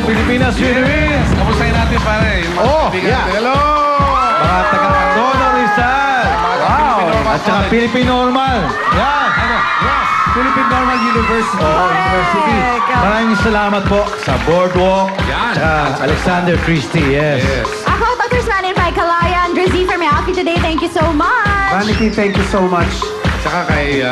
Pilipinas, Philippines! Kamustahin natin, pare? Yung mga kaibigan yeah. natin. Hello! Mga taga-Tono Rizal! Wow! At saka Philippine Normal! Yan! Ano? Yes! Philippine Normal University. University. Maraming salamat po sa Boardwalk. Yan. Alexander Christie, yes. Ako, Dr. Snanin Pai Kalayan, Drizzy for my outfit today. Thank you so much. Vanity, thank you so much. Saka kay...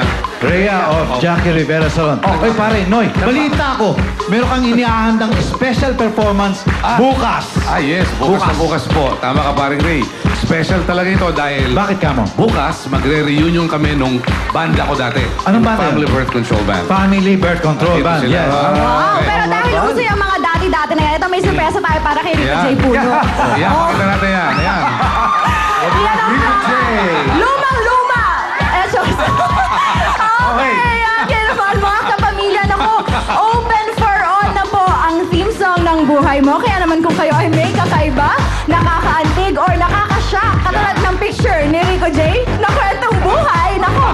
Rhea of Jackie Rivera Salon. Oy, pare, Noy, balita ko. Meron kang inihahandang special performance bukas. yes. Bukas na bukas po. Tama ka, paring Ray. Special talaga ito dahil... Bakit ka mo? Bukas, magre-reunion kami nung banda ko dati. Anong Yung banda? Family Birth Control Band. Family Birth Control Ito Band, sila. yes. Wow, Okay. pero dahil uso yung mga dati-dati na yan, ito may surpresa tayo para kay Rico J. Puno. Yan, pakita natin yan. Ayan. Yan ang lumang-luma! Eh, Diyos. Okay, yan naman mga kapamilya. Naku, open for all na po ang theme song ng buhay mo. Kaya naman kung kayo ay may kakaiba, nakakaantig or nakakashock, katulad ng picture ni Rico J. na kwentong buhay. Naku,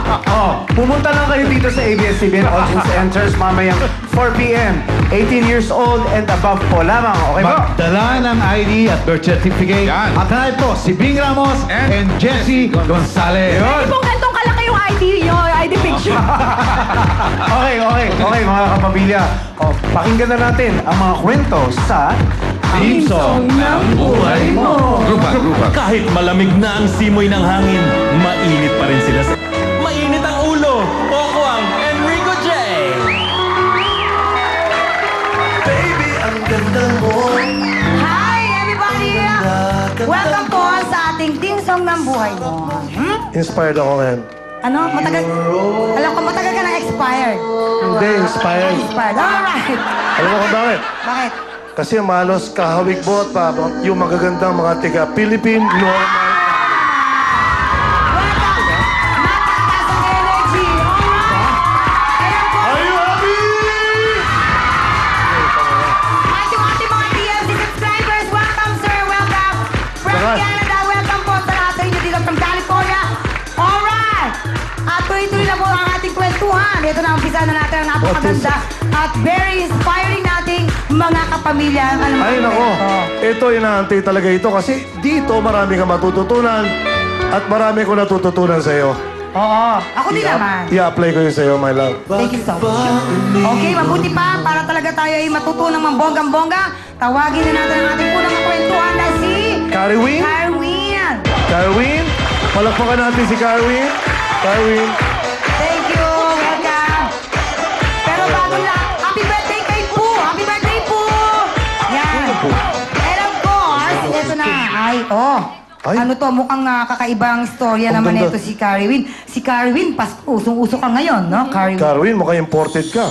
Pumunta lang kayo dito sa ABS-CBN Audience Enters mamayang 4 p.m. 18 years old and above po lamang. Okay po? Magdala ng ID at birth certificate. Yan. At hanay po si Bing Ramos and Jessie Gonzalez. hindi pong gantong kalaki yung ID nyo, ID picture. Okay, mga kapamilya. Pakinggan na natin ang mga kwento sa Theme song ng buhay mo. Grupa. Kahit malamig na ang simoy ng hangin, mainit pa rin sila sa... Mainit ang ulo! Poco ang Enrico J! Baby, ang ganda mo. Hi, everybody! Welcome po sa ating theme song ng buhay mo. Inspired ako ngayon. Ano? Matagal? Alam ko, matagal ka na expired. Hindi, inspired. Expired. Alright. Alam mo kung bakit? Bakit? Kasi malos kahawig mo at yung magagandang mga tiga Philippine normal. Welcome! Matatas ang energy. Alright. Ayan po. Are you happy? At yung ating mga TFC subscribers, welcome sir, welcome. From Salamat. Canada, welcome po sa lahat sa inyo dito from California. Alright! At tuloy-tuloy na po ang ating kwentuhan. Ito na, umpisa na natin ang napakaganda at very inspiring nating mga kapamilya. Ano Ay, nako. Ito, inaantay talaga ito kasi dito marami ka matututunan at marami ko natututunan sa iyo. Oo. Ako din naman. I-apply ko yun sa iyo, my love. Thank you so much. Okay, mabuti pa. Para talaga tayo ay matutunang mambonggang-bongga, tawagin na natin ang ating unang kwentuhan na si... Carwin? Carwin! Carwin? Palakpakan natin si Carwin. Carwin. Thank you. Welcome. Pero bago lang, happy birthday kay Poo! Happy birthday, Poo! Yan. And of course, ito na. Ay. Ano to, mukhang kakaibang istorya Ang naman ganda. ito si Carwin. Si Carwin, usong-uso ka ngayon, no? Carwin. Carwin, mukhang imported ka.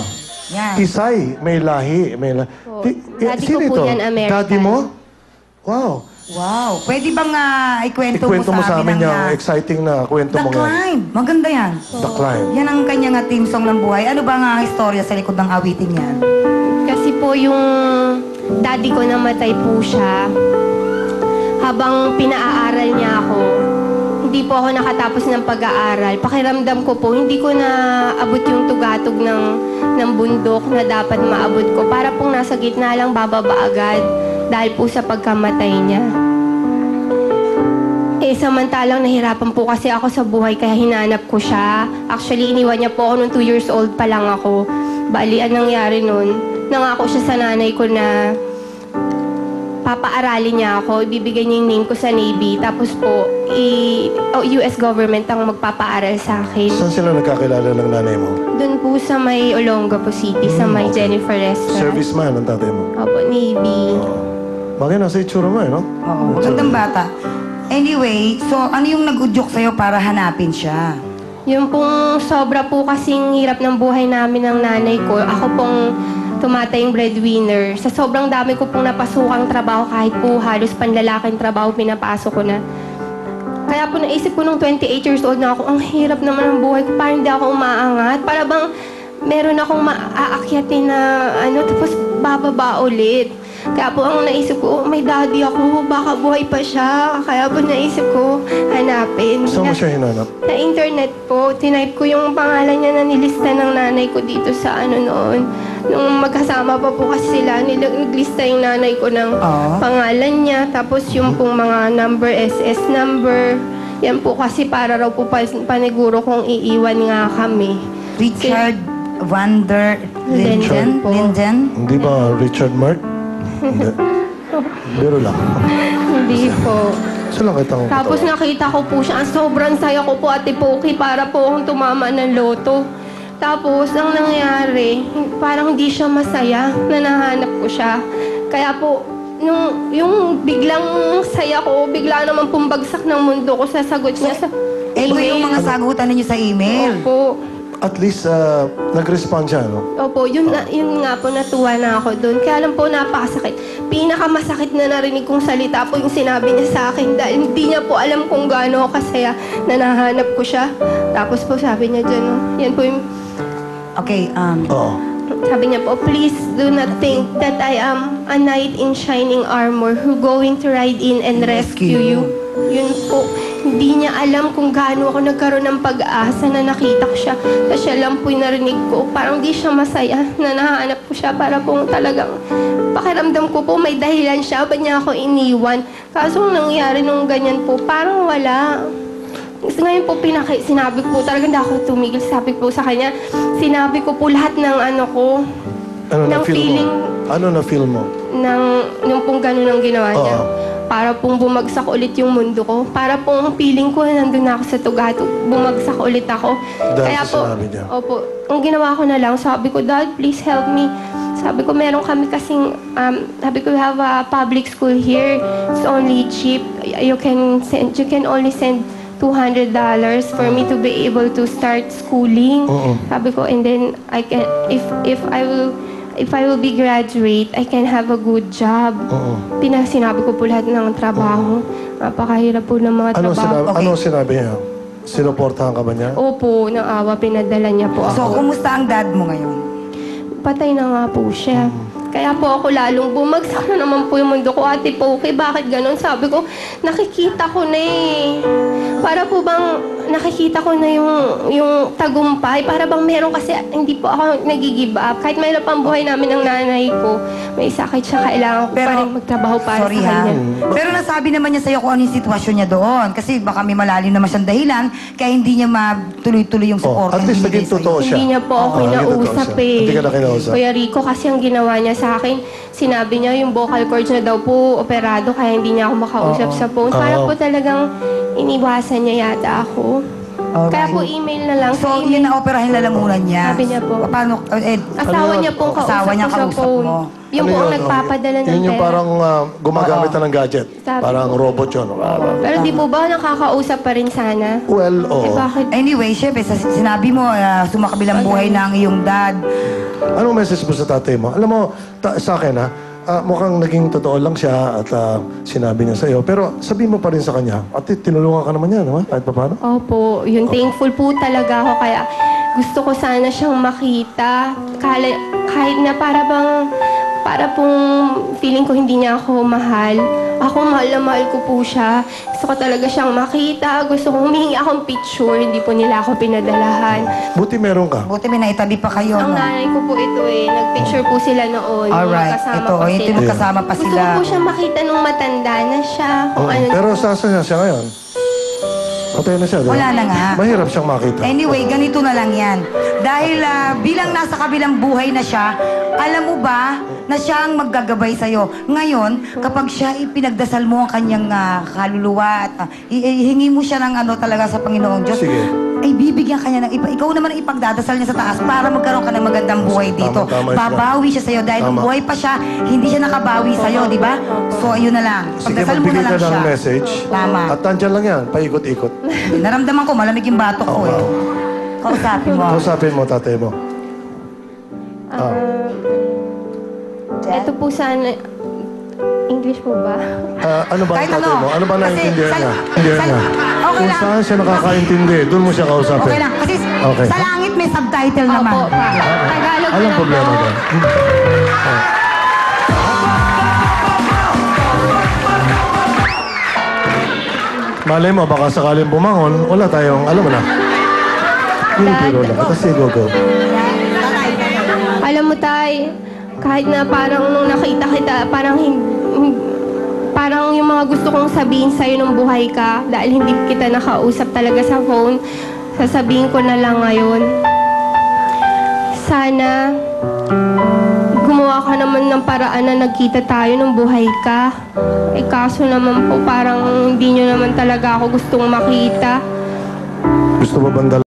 Yan. Isay, may lahi. Daddy ko po yan, American. Daddy mo? Wow. Wow. Pwede bang ikwento Ikwento mo sa amin ang, yung exciting na kwento The mo ngayon. Climb. Maganda yan. The Climb. Yan ang kanyang theme song ng buhay. Ano ba nga ang istorya sa likod ng awiting yan? Kasi po yung daddy ko namatay po siya. Habang pinaaral niya ako, hindi po ako nakatapos ng pag-aaral. Pakiramdam ko po, hindi ko na abot yung tugatog ng bundok na dapat maabot ko. Para pong nasa gitna lang bababa agad dahil po sa pagkamatay niya. Samantalang nahirapan po kasi ako sa buhay kaya hinanap ko siya. Actually, iniwan niya po ako nung 2 years old pa lang ako. Bali, anong nangyari nun? Nangako siya sa nanay ko na papaaralin niya ako, ibibigay niya yung name ko sa Navy, tapos po, US government ang magpapaaral sa akin. Saan sila nagkakilala ng nanay mo? Doon po sa may Olongapo City, sa may Jennifer Restaurant. Serviceman ang tatay mo. Opo, Navy. Bagay, nasa itsura mo eh, no? Oo. Magandang bata. Anyway, so ano yung nag-udyok sa'yo para hanapin siya? Yung pong sobra po kasing hirap ng buhay namin ng nanay ko, ako pong tumatayong breadwinner. Sa sobrang dami ko pong napasukang trabaho, kahit po halos panlalaking trabaho pinapasok ko na. Kaya po naisip ko nung 28 years old na ako, ang hirap naman ng buhay ko, parang hindi ako umaangat. Para bang meron akong maaakyatin na tapos bababa ulit. Kaya po ang naisip ko, may daddy ako, baka buhay pa siya. Kaya po naisip ko, hanapin. Saan mo siya hinanap? Sa internet po, tinype ko yung pangalan niya na nilista ng nanay ko dito sa noon. nung magkasama pa po kasi sila, naglista yung nanay ko ng pangalan niya, tapos yung pong mga number, SS number. Yan po kasi para raw po paniguro kung iiwan nga kami. Richard Van der Linden? po. Linden? Hindi ba Richard Mark? Hindi. Biro lang. Hindi po. Saan lang kitang Tapos nakita ko po siya, sobrang saya ko po, Ate Poki, para po akong tumama ng loto. Tapos, ang nangyari, parang hindi siya masaya na nahanap ko siya. Kaya po, yung biglang saya ko, bigla naman pumbagsak ng mundo ko, sasagot niya sa Ito yung mga sagutan ninyo sa email. Opo. At least, nag-respond siya, no? Opo, yun nga po, natuwa na ako doon. Kaya lang po, napakasakit. Pinakamasakit na narinig kong salita po yung sinabi niya sa akin dahil hindi niya po alam kung gaano ako kasaya na nahanap ko siya. Tapos po sabi niya dyan, no? Yan po yung... Okay, Oo. Sabi niya po, please do not think that I am a knight in shining armor who going to ride in and rescue you. Yun po. Hindi niya alam kung gaano ako nagkaroon ng pag-asa na nakita ko siya. Kasi siya lang po yung narinig ko. Parang di siya masaya na nahanap ko siya para po talagang pakiramdam ko po may dahilan siya. Ba't niya ako iniwan? Kaso nangyari nung ganyan po, parang wala. Ngayon po sinabi ko po, talagang hindi ako tumigil. Sabi ko po sa kanya, sinabi ko po lahat ng ano ko, Ano ng na-feel feeling, mo? Ano na-feel mo? yung pong gano'n ang ginawa niya. Para pong bumagsak ulit yung mundo ko. Para pong feeling ko nandun na ako sa tugato. Bumagsak ulit ako. Dahil Kaya sa po, sinabi niya. opo, ang ginawa ko na lang, sabi ko, Dad, please help me. Sabi ko, meron kami kasing, sabi ko, we have a public school here. It's only cheap. You can only send $200 for me to be able to start schooling. Sabi ko, and then I can, if I will be graduate, I can have a good job. Sinabi ko po lahat ng trabaho. Napakahirap po ng mga trabaho. Ano sinabi niya? Sinuportahan ka ba niya? Opo, naawa, pinadala niya po So, ako. kumusta ang dad mo ngayon? Patay na nga po siya. Kaya po ako lalong bumagsak na naman po yung mundo ko. Ate Poki, bakit ganun? Sabi ko, nakikita ko na eh. Para po bang nakikita ko na yung tagumpay. Para bang meron kasi hindi po ako nag-give up. Kahit mayroon pang buhay namin ng nanay ko, may sakit siya, kailangan ko pa rin magtrabaho para sorry sa kanya. Pero nasabi naman niya sa'yo kung ano yung sitwasyon niya doon. Kasi baka may malalim naman siyang dahilan, kaya hindi niya matuloy-tuloy yung support. At least naging totoo siya. Hindi niya po ako naging totoo kinausap siya. eh. Hindi ka na kinausap. Kuya Rico, kasi ang ginawa niya sa akin, sinabi niya yung vocal cords niya daw po operado, kaya hindi niya ako makausap sa phone. Para po talagang iniwasan niya yata ako. Kaya po email na lang. So, email. yun na-operahin lalamunan niya. Sabi niya po. Paano? Asawa niya pong kausap Asawa niya ko sa kausap phone. mo. Yung Ano po ang yun? nagpapadala ng Yun yung pera. parang gumagamit na ng gadget. Sabi Parang ko. robot yun. Pero di po ba nakakausap pa rin sana? Well, Eh oo. bakit? Anyway, syempre, sinabi mo, sumakabilang buhay na ang iyong dad. Anong message mo sa tatay mo? Alam mo, sa akin mukhang naging totoo lang siya at sinabi niya sa'yo. Pero sabihin mo pa rin sa kanya, at tinulungan ka naman niya, no? Kahit pa paano? Opo, yun, thankful po talaga ako. Kaya gusto ko sana siyang makita. Kahit na para pong feeling ko hindi niya ako mahal. Ako mahal na mahal ko po siya. Gusto ko talaga siyang makita. Gusto kong humingi akong picture. Hindi po nila ako pinadalahan. Buti meron ka. Buti may naitabi pa kayo, Ang no? nanay ko po ito eh. Nagpicture po sila noon. Alright, Magkasama ito, po ito sila. magkasama pa Gusto sila. ko po siya makita nung matanda na siya. Kung ano. Pero saan siya ngayon? Patay na siya, di ba? Wala na nga. Mahirap siyang makita. Anyway, ganito na lang yan. Dahil bilang nasa kabilang buhay na siya, alam mo ba na siya ang maggagabay sa'yo? Ngayon, kapag siya ipinagdasal mo ang kanyang kaluluwa at hihingi mo siya ng ano talaga sa Panginoong Diyos, Sige. ay bibigyan ka niya ng iba. Ikaw naman ang ipagdadasal niya sa taas para magkaroon ka ng magandang buhay dito. Tama, tama, Babawi siya sa'yo dahil nung Tama. buhay pa siya, hindi siya nakabawi sa'yo, di ba? So, ayun na lang. Sige, Pagdasal mo na magbigay lang ka siya. ng message. Tama. At nandyan lang yan, paikot-ikot. Naramdaman ko, malamig yung batok ko eh. Kausapin mo. Kausapin mo, tatay mo. Ito po sana... English po ba? Ano ba Kahit ang tatay ano. mo? Ano ba Kasi naiintindihan sa- niya? Intindihan niya. Okay Kung lang. saan siya nakakaintindi, doon mo siya kausapin. Okay lang. Kasi Okay. sa langit may subtitle naman. Opo, pa. Tagalog Anong lang problema po. doon? Malay mo, baka sakaling bumangon, wala tayong, alam mo na. Hindi, biro lang. Kasi go. Alam mo, Tay, kahit na parang nung nakita kita, parang yung mga gusto kong sabihin sa'yo nung buhay ka, dahil hindi kita nakausap talaga sa phone, sasabihin ko na lang ngayon. Sana gumawa ka naman ng paraan na nagkita tayo nung buhay ka. Eh kaso naman po parang hindi nyo naman talaga ako gustong makita. Gusto mo bang